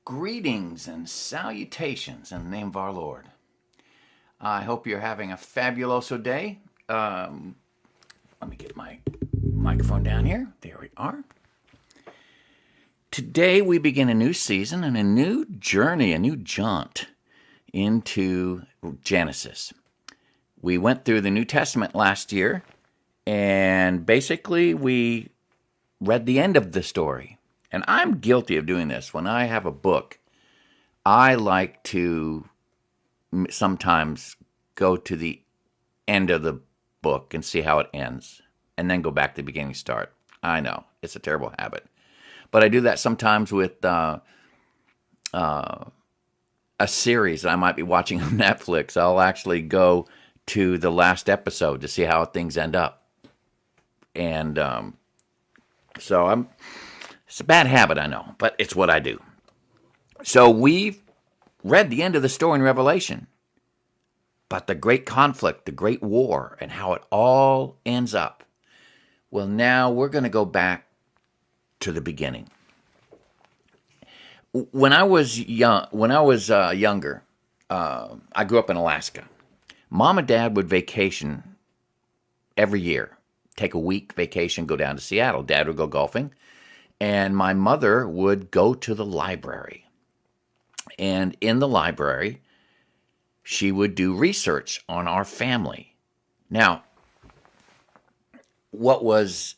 Greetings and salutations in the name of our Lord. I hope you're having a fabuloso day. Let me get my microphone down here. There we are. Today we begin a new season and a new journey, a new jaunt into Genesis. We went through the New Testament last year, and basically we read the end of the story. And I'm guilty of doing this. When I have a book, I like to sometimes go to the end of the book and see how it ends, and then go back to the beginning start. I know, it's a terrible habit. But I do that sometimes with a series that I might be watching on Netflix. I'll actually go to the last episode to see how things end up. And it's a bad habit, I know, but it's what I do. So we've read the end of the story in Revelation, but the great conflict, the great war, and how it all ends up. Well, now we're going to go back to the beginning. When I was younger, I grew up in Alaska. Mom and Dad would vacation every year, take a week vacation, go down to Seattle. Dad would go golfing, and my mother would go to the library. And in the library, she would do research on our family. Now, what was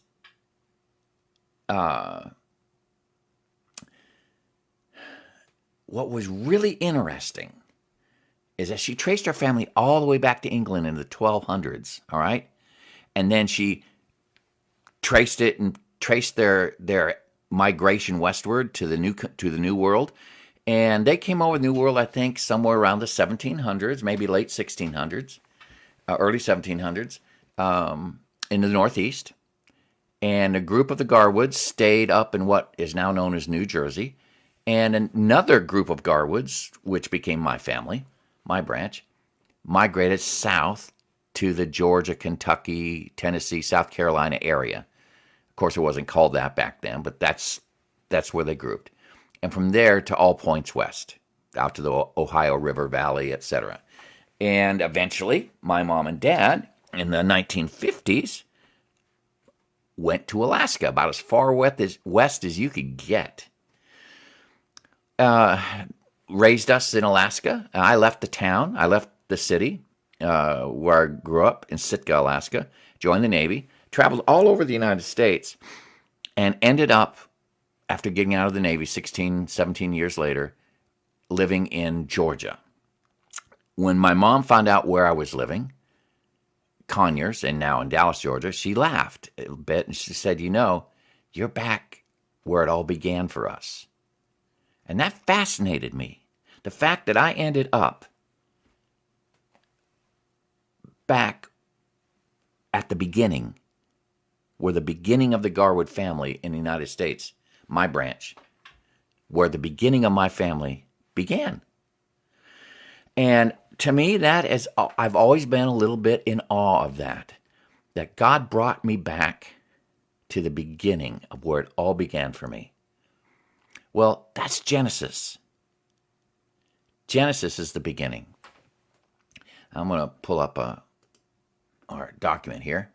really interesting is that she traced our family all the way back to England in the 1200s, all right? And then she traced their migration westward to the New World. And they came over the New World, I think, somewhere around the 1700s, maybe late 1600s, early 1700s, in the Northeast. And a group of the Garwoods stayed up in what is now known as New Jersey. And another group of Garwoods, which became my family, my branch, migrated south to the Georgia, Kentucky, Tennessee, South Carolina area. Of course, it wasn't called that back then, but that's where they grouped. And from there to all points west, out to the Ohio River Valley, etc. And eventually, my mom and dad, in the 1950s, went to Alaska, about as far west as you could get. Raised us in Alaska. I left the town. I left the city where I grew up in Sitka, Alaska, joined the Navy, traveled all over the United States, and ended up, after getting out of the Navy 16, 17 years later, living in Georgia. When my mom found out where I was living, Conyers, and now in Dallas, Georgia, she laughed a bit and she said, you're back where it all began for us. And that fascinated me. The fact that I ended up back at the beginning, where the beginning of the Garwood family in the United States, my branch, where the beginning of my family began. And to me, I've always been a little bit in awe of that God brought me back to the beginning of where it all began for me. Well, that's Genesis. Genesis is the beginning. I'm going to pull up our document here.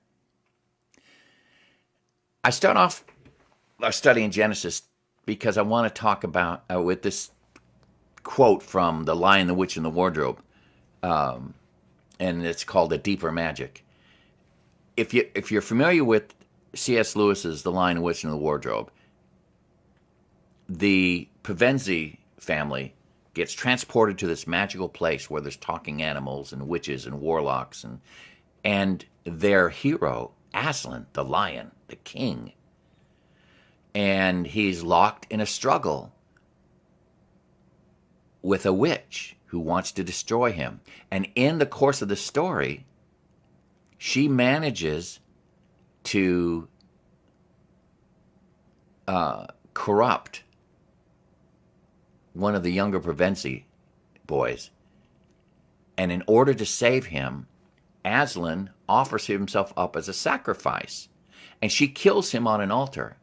I start off studying Genesis because I want to talk about with this quote from The Lion, the Witch, and the Wardrobe, and it's called A Deeper Magic. If you're familiar with C.S. Lewis's The Lion, the Witch, and the Wardrobe, the Pevensie family gets transported to this magical place where there's talking animals and witches and warlocks, and their hero, Aslan, the lion, the king, and he's locked in a struggle with a witch who wants to destroy him. And in the course of the story, she manages to corrupt one of the younger Pevensie boys. And in order to save him, Aslan offers himself up as a sacrifice. And she kills him on an altar.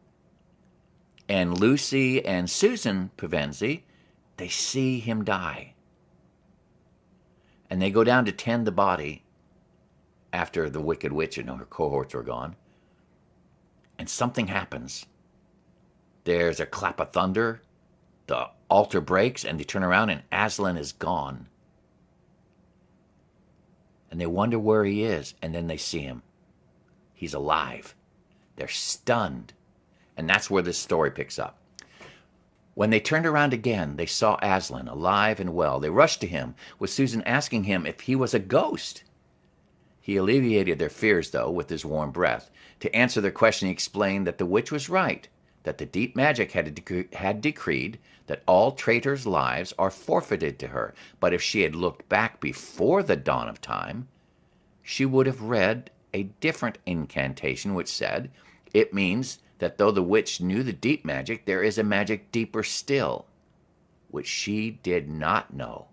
And Lucy and Susan Pevensie they see him die. And they go down to tend the body after the wicked witch and her cohorts are gone. And something happens. There's a clap of thunder. The altar breaks, and they turn around, and Aslan is gone. And they wonder where he is, and then they see him. He's alive. They're stunned. And that's where this story picks up. When they turned around again, they saw Aslan alive and well. They rushed to him, with Susan asking him if he was a ghost. He alleviated their fears, though, with his warm breath. To answer their question, he explained that the witch was right, that the deep magic had decreed that all traitors' lives are forfeited to her. But if she had looked back before the dawn of time, she would have read a different incantation which said, "It means that though the witch knew the deep magic, there is a magic deeper still, which she did not know.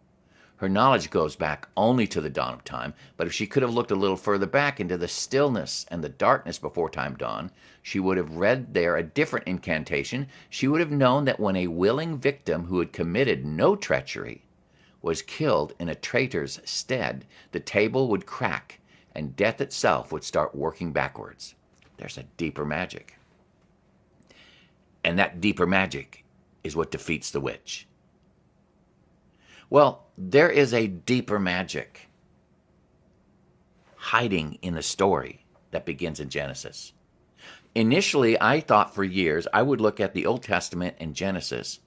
Her knowledge goes back only to the dawn of time, but if she could have looked a little further back into the stillness and the darkness before time dawned, she would have read there a different incantation. She would have known that when a willing victim who had committed no treachery was killed in a traitor's stead, the table would crack and death itself would start working backwards." There's a deeper magic. And that deeper magic is what defeats the witch. Well, there is a deeper magic hiding in the story that begins in Genesis. Initially, I thought for years I would look at the Old Testament and Genesis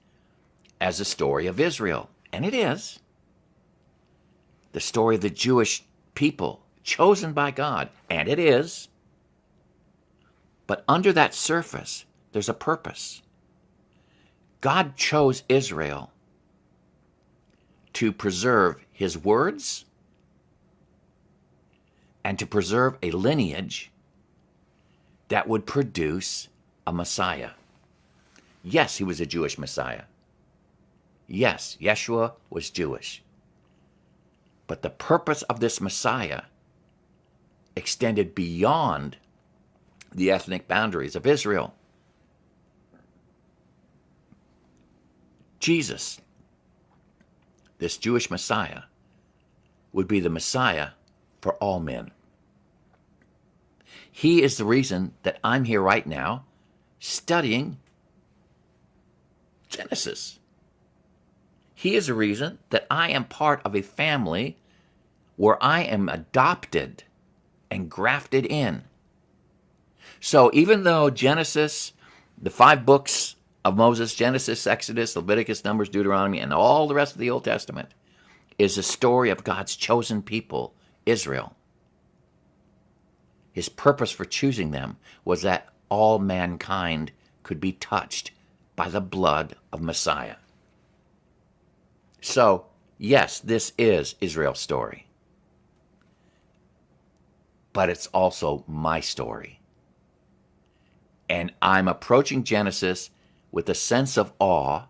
as a story of Israel. And it is. The story of the Jewish people chosen by God. And it is. But under that surface, there's a purpose. God chose Israel to preserve his words and to preserve a lineage that would produce a Messiah. Yes, he was a Jewish Messiah. Yes, Yeshua was Jewish. But the purpose of this Messiah extended beyond the ethnic boundaries of Israel. Jesus, this Jewish Messiah, would be the Messiah for all men. He is the reason that I'm here right now studying Genesis. He is the reason that I am part of a family where I am adopted and grafted in. So even though Genesis, the 5 books of Moses, Genesis, Exodus, Leviticus, Numbers, Deuteronomy, and all the rest of the Old Testament, is a story of God's chosen people, Israel. His purpose for choosing them was that all mankind could be touched by the blood of Messiah. So, yes, this is Israel's story. But it's also my story. And I'm approaching Genesis with a sense of awe,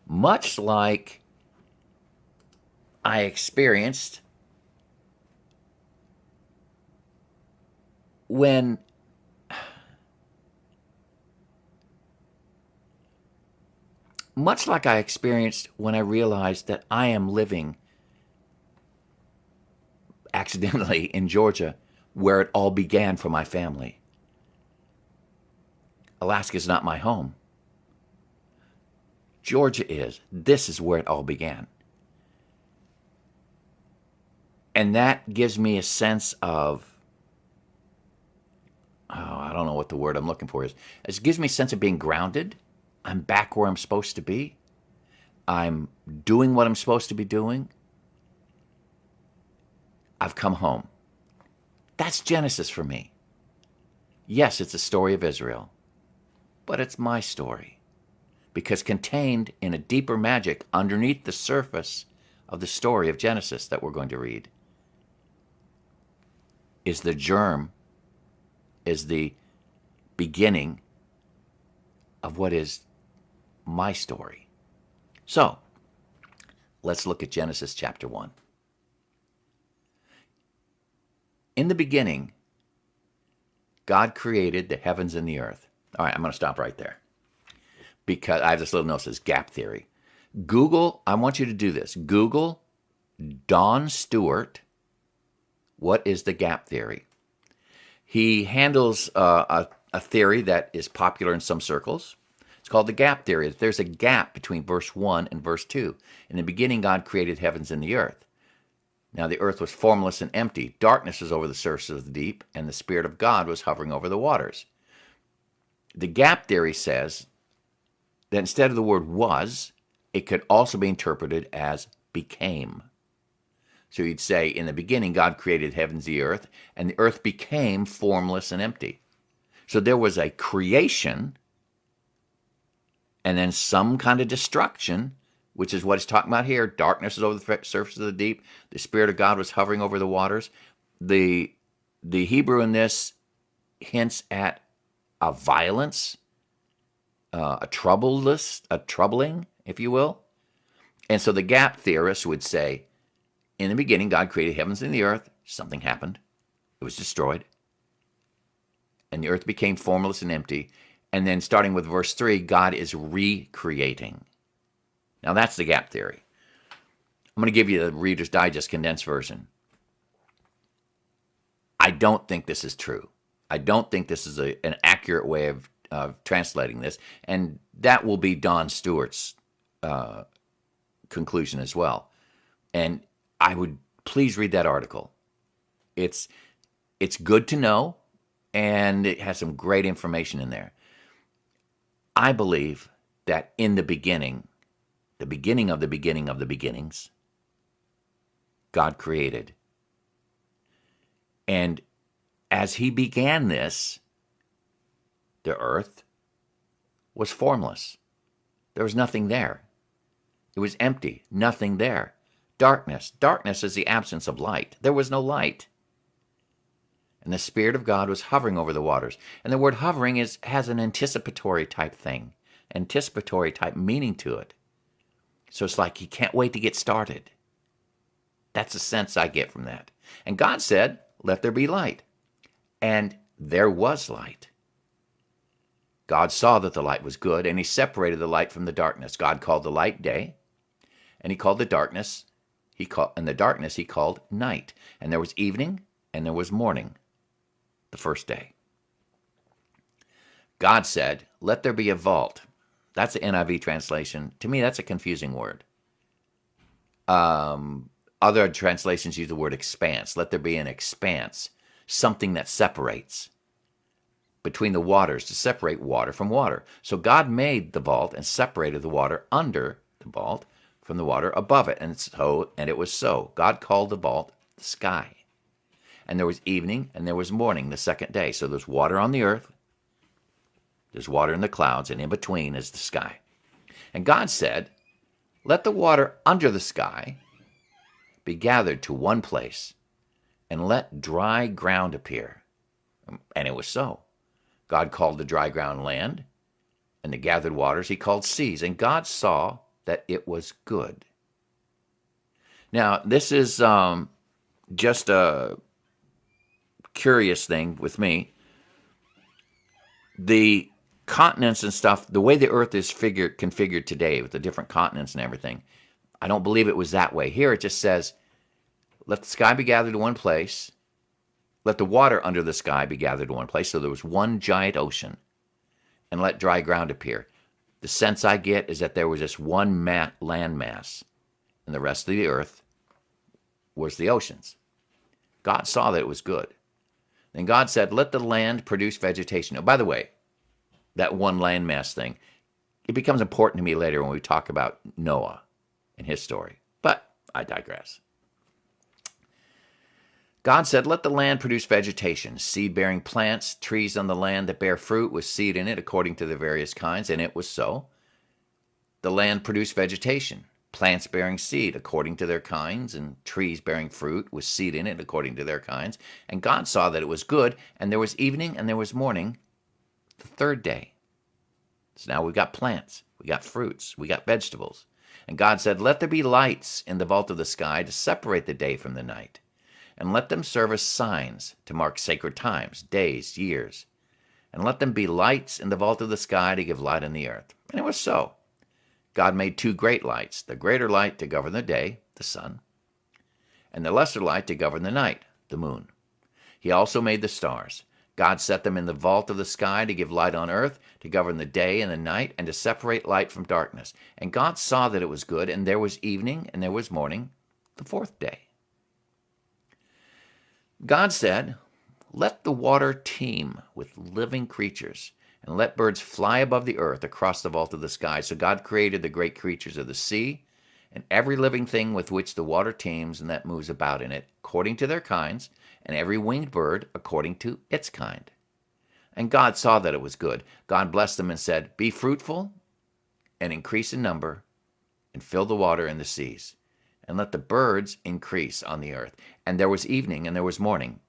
much like I experienced when I realized that I am living accidentally in Georgia, where it all began for my family. Alaska is not my home. Georgia is. This is where it all began. And that gives me a sense of, I don't know what the word I'm looking for is. It gives me a sense of being grounded. I'm back where I'm supposed to be. I'm doing what I'm supposed to be doing. I've come home. That's Genesis for me. Yes, it's a story of Israel, but it's my story, because contained in a deeper magic underneath the surface of the story of Genesis that we're going to read is the germ, is the beginning of what is my story. So, let's look at Genesis chapter 1. In the beginning, God created the heavens and the earth. All right, I'm going to stop right there, because I have this little note that says gap theory. Google, I want you to do this. Google Don Stewart, what is the gap theory? He handles a theory that is popular in some circles. It's called the gap theory. There's a gap between verse 1 and verse 2. In the beginning, God created heavens and the earth. Now the earth was formless and empty. Darkness was over the surface of the deep, and the Spirit of God was hovering over the waters. The gap theory says that instead of the word was, it could also be interpreted as became. So you'd say, in the beginning, God created heavens and the earth became formless and empty. So there was a creation, and then some kind of destruction, which is what it's talking about here. Darkness is over the surface of the deep. The Spirit of God was hovering over the waters. The Hebrew in this hints at a violence, a troubling, if you will. And so the gap theorists would say, in the beginning, God created heavens and the earth. Something happened. It was destroyed. And the earth became formless and empty. And then starting with verse 3, God is recreating. Now that's the gap theory. I'm going to give you the Reader's Digest condensed version. I don't think this is true. I don't think this is an accurate way of translating this. And that will be Don Stewart's conclusion as well. And I would please read that article. It's good to know, and it has some great information in there. I believe that in the beginning of the beginning of the beginnings, God created. And as he began this, the earth was formless. There was nothing there. It was empty, nothing there. Darkness. Darkness is the absence of light. There was no light. And the Spirit of God was hovering over the waters. And the word hovering has an anticipatory type thing, anticipatory type meaning to it. So it's like he can't wait to get started. That's the sense I get from that. And God said, let there be light. And there was light. God saw that the light was good, and he separated the light from the darkness. God called the light day, and he called the darkness, he called night. And there was evening, and there was morning, the first day. God said, let there be a vault. That's the NIV translation. To me, that's a confusing word. Other translations use the word expanse. Let there be an expanse, something that separates between the waters, to separate water from water. So God made the vault and separated the water under the vault from the water above it. And it was so. God called the vault the sky. And there was evening and there was morning, the second day. So there's water on the earth, there's water in the clouds, and in between is the sky. And God said, let the water under the sky be gathered to one place, and let dry ground appear. And it was so. God called the dry ground land, and the gathered waters he called seas. And God saw that it was good. Now, this is just a curious thing with me. The continents and stuff, the way the earth is configured today with the different continents and everything, I don't believe it was that way. Here it just says, let the sky be gathered to one place. Let the water under the sky be gathered to one place. So there was one giant ocean. And let dry ground appear. The sense I get is that there was just one land mass. And the rest of the earth was the oceans. God saw that it was good. Then God said, let the land produce vegetation. Oh, by the way, that one landmass thing, it becomes important to me later when we talk about Noah and his story. But I digress. God said, let the land produce vegetation, seed-bearing plants, trees on the land that bear fruit with seed in it according to their various kinds, and it was so. The land produced vegetation, plants bearing seed according to their kinds, and trees bearing fruit with seed in it according to their kinds. And God saw that it was good, and there was evening and there was morning, the third day. So now we've got plants, we got fruits, we got vegetables. And God said, let there be lights in the vault of the sky to separate the day from the night, and let them serve as signs to mark sacred times, days, years. And let them be lights in the vault of the sky to give light on the earth. And it was so. God made two great lights, the greater light to govern the day, the sun, and the lesser light to govern the night, the moon. He also made the stars. God set them in the vault of the sky to give light on earth, to govern the day and the night, and to separate light from darkness. And God saw that it was good, and there was evening, and there was morning, the fourth day. God said, "Let the water teem with living creatures, and let birds fly above the earth across the vault of the sky." So God created the great creatures of the sea, and every living thing with which the water teems and that moves about in it, according to their kinds, and every winged bird according to its kind. And God saw that it was good. God blessed them and said, "Be fruitful and increase in number, and fill the water in the seas, and let the birds increase on the earth." And there was evening and there was morning,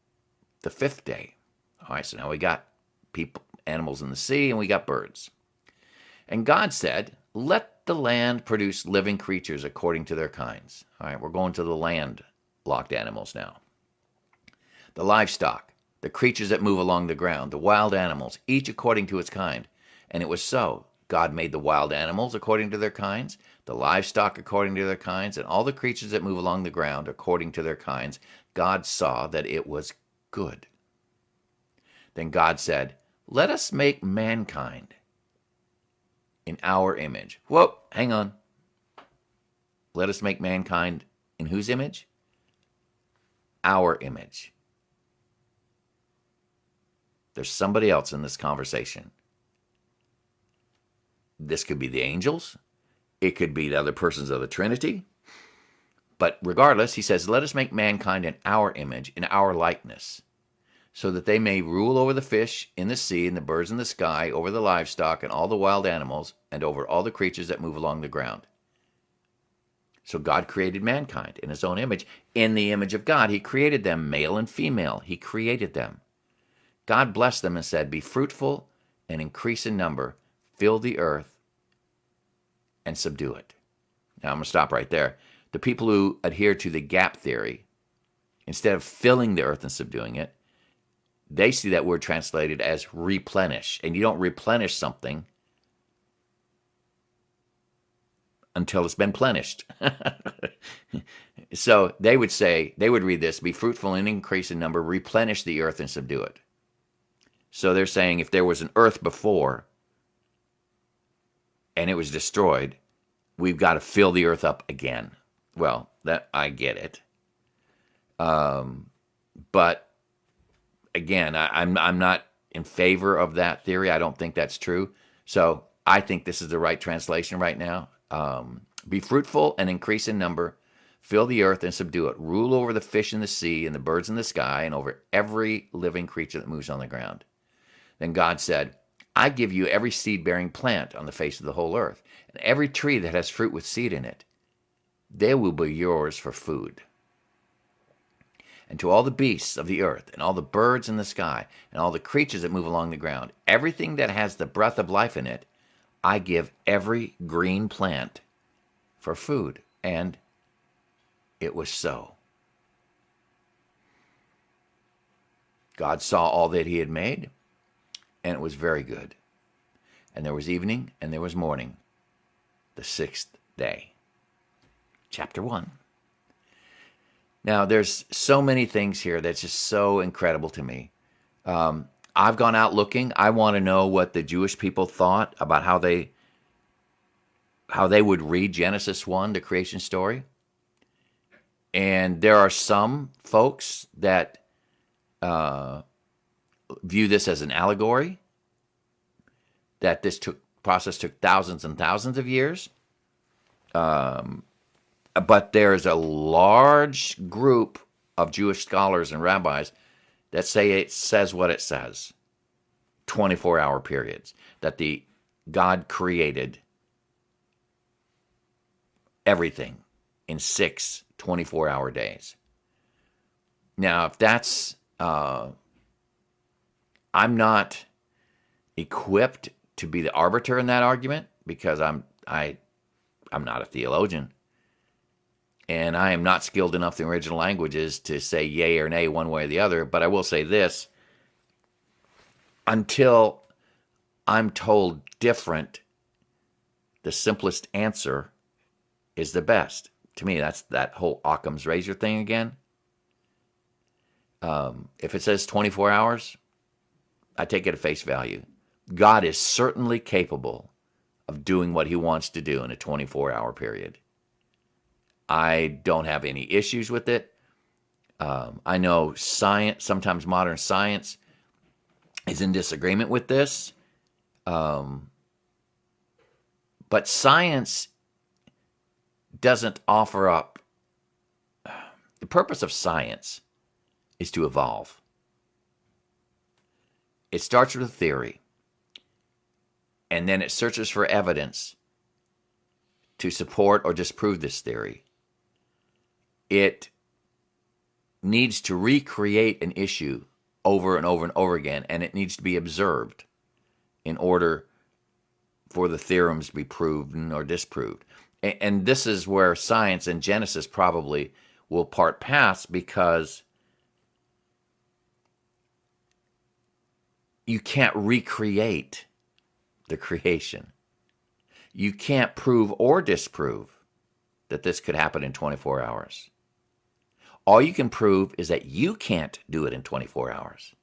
the fifth day. All right, so now we got people, animals in the sea, and we got birds. And God said, "Let the land produce living creatures according to their kinds." All right, we're going to the land-locked animals now. The livestock, the creatures that move along the ground, the wild animals, each according to its kind. And it was so. God made the wild animals according to their kinds, the livestock according to their kinds, and all the creatures that move along the ground according to their kinds. God saw that it was good. Then God said, "Let us make mankind in our image." Whoa, hang on. Let us make mankind in whose image? Our image. There's somebody else in this conversation. This could be the angels. It could be the other persons of the Trinity. But regardless, he says, "Let us make mankind in our image, in our likeness, so that they may rule over the fish in the sea and the birds in the sky, over the livestock and all the wild animals, and over all the creatures that move along the ground." So God created mankind in his own image. In the image of God, he created them, male and female. He created them. God blessed them and said, "Be fruitful and increase in number, fill the earth and subdue it." Now I'm going to stop right there. The people who adhere to the gap theory, instead of filling the earth and subduing it, they see that word translated as replenish. And you don't replenish something until it's been plenished. So they would read this, "Be fruitful and increase in number, replenish the earth and subdue it." So they're saying if there was an earth before and it was destroyed, we've got to fill the earth up again. Well, that I get it. But again, I'm not in favor of that theory. I don't think that's true. So I think this is the right translation right now. Be fruitful and increase in number, fill the earth and subdue it. Rule over the fish in the sea and the birds in the sky, and over every living creature that moves on the ground. Then God said, "I give you every seed-bearing plant on the face of the whole earth, and every tree that has fruit with seed in it. They will be yours for food. And to all the beasts of the earth, and all the birds in the sky, and all the creatures that move along the ground, everything that has the breath of life in it, I give every green plant for food." And it was so. God saw all that he had made, and it was very good. And there was evening, and there was morning, the sixth day. Chapter 1. Now, there's so many things here that's just so incredible to me. I've gone out looking. I want to know what the Jewish people thought about how they would read Genesis 1, the creation story. And there are some folks that view this as an allegory, that this process took thousands and thousands of years. But there's a large group of Jewish scholars and rabbis that say it says what it says, 24-hour periods, that God created everything in 6 24-hour days. Now, if that's, I'm not equipped to be the arbiter in that argument, because I'm not a theologian, and I am not skilled enough in original languages to say yay or nay one way or the other. But I will say this: until I'm told different, the simplest answer is the best. To me, that's that whole Occam's razor thing again. If it says 24 hours, I take it at face value. God is certainly capable of doing what he wants to do in a 24-hour period. I don't have any issues with it. I know science, sometimes modern science, is in disagreement with this. But science doesn't offer up. The purpose of science is to evolve. It starts with a theory, and then it searches for evidence to support or disprove this theory. It needs to recreate an issue over and over and over again, and it needs to be observed in order for the theorems to be proven or disproved. And this is where science and Genesis probably will part paths, because you can't recreate the creation. You can't prove or disprove that this could happen in 24 hours. All you can prove is that you can't do it in 24 hours.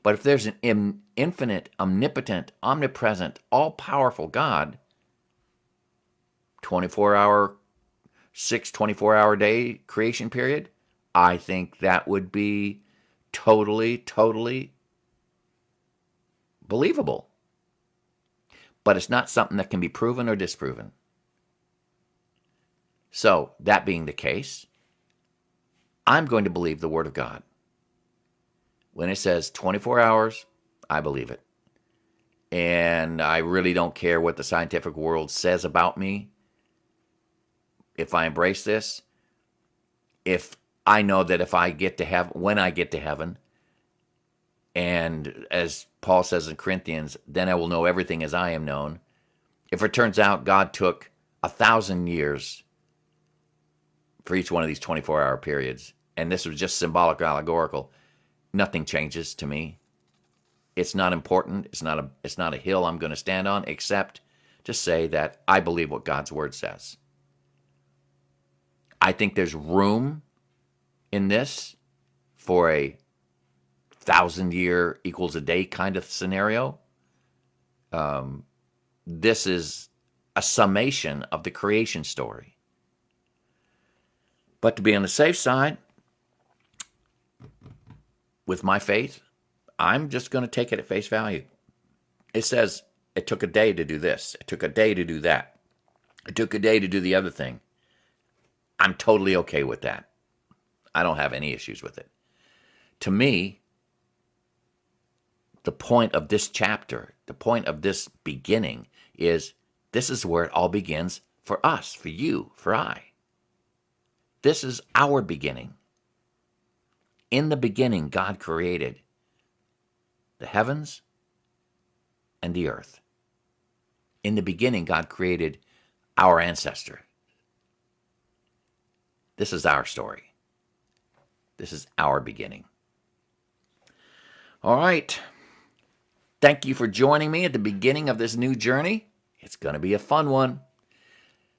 But if there's an infinite, omnipotent, omnipresent, all-powerful God, 24-hour, 24-hour day creation period, I think that would be totally believable. But it's not something that can be proven or disproven. So, that being the case, I'm going to believe the Word of God. When it says 24 hours, I believe it. And I really don't care what the scientific world says about me. If I embrace this, if I know that if I get to heaven, when I get to heaven, and as Paul says in Corinthians, then I will know everything as I am known. If it turns out God took 1,000 years for each one of these 24-hour periods, and this was just symbolic or allegorical, nothing changes to me. It's not important. It's not a hill I'm going to stand on, except to say that I believe what God's word says. I think there's room in this for a 1,000-year equals a day kind of scenario. This is a summation of the creation story. But to be on the safe side, with my faith, I'm just going to take it at face value. It says it took a day to do this. It took a day to do that. It took a day to do the other thing. I'm totally okay with that. I don't have any issues with it. To me, the point of this chapter, the point of this beginning is this is where it all begins for us, for you, for I. This is our beginning. In the beginning, God created the heavens and the earth. In the beginning, God created our ancestor. This is our story. This is our beginning. All right. Thank you for joining me at the beginning of this new journey. It's going to be a fun one.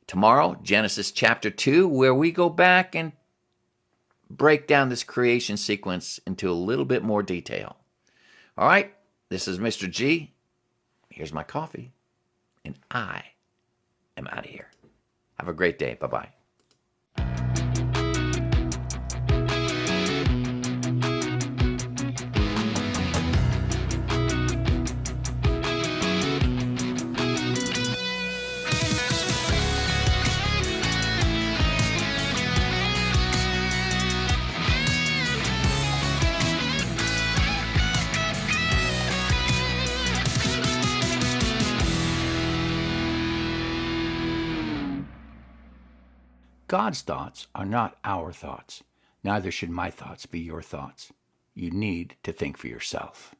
Tomorrow, Genesis chapter 2, where we go back and break down this creation sequence into a little bit more detail. All right, this is Mr. G. Here's my coffee, and I am out of here. Have a great day. Bye-bye. God's thoughts are not our thoughts. Neither should my thoughts be your thoughts. You need to think for yourself.